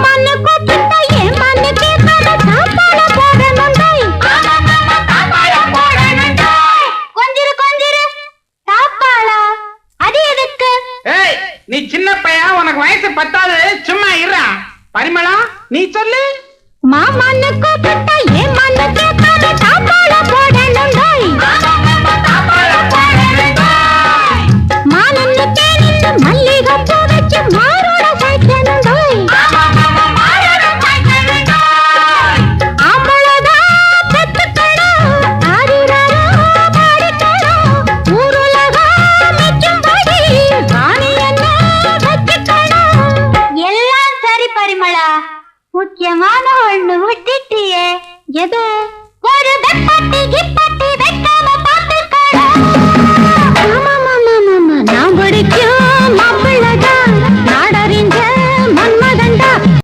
மாமான்னு கூப்பிட்டா என் மண்ணு கேட்காத தாப்பாள போடணுண்டாய். கொஞ்சிரு கொஞ்சிரு தாப்பாளா அது எதுக்கு? ஏய் நீ சின்ன பையன், உனக்கு வயசு 10 சும்மா இருடா. பரிமளா நீ சொல்லு. மாமான்னு கூப்பிட்டா என் மண்ணு கேட்காத தாப்பாள போடணுண்டாய். மானன்னு தேனின்னு மல்லிகை பூ வச்சு மாரோட சாய்க்கணுண்டாய். ஆம்பளதான் பெத்துக்கணும் ஆரிராரோ பாடிக்கணும். ஊருலகம் மெச்சும்படி ராணி என்ன வச்சுக்கணும். எல்லாம் சரி பரிமளா, முக்கியமான ஒண்ணு விட்டுட்டியே. எது? ஒரு வெப்பட்டி கிப்பட்டி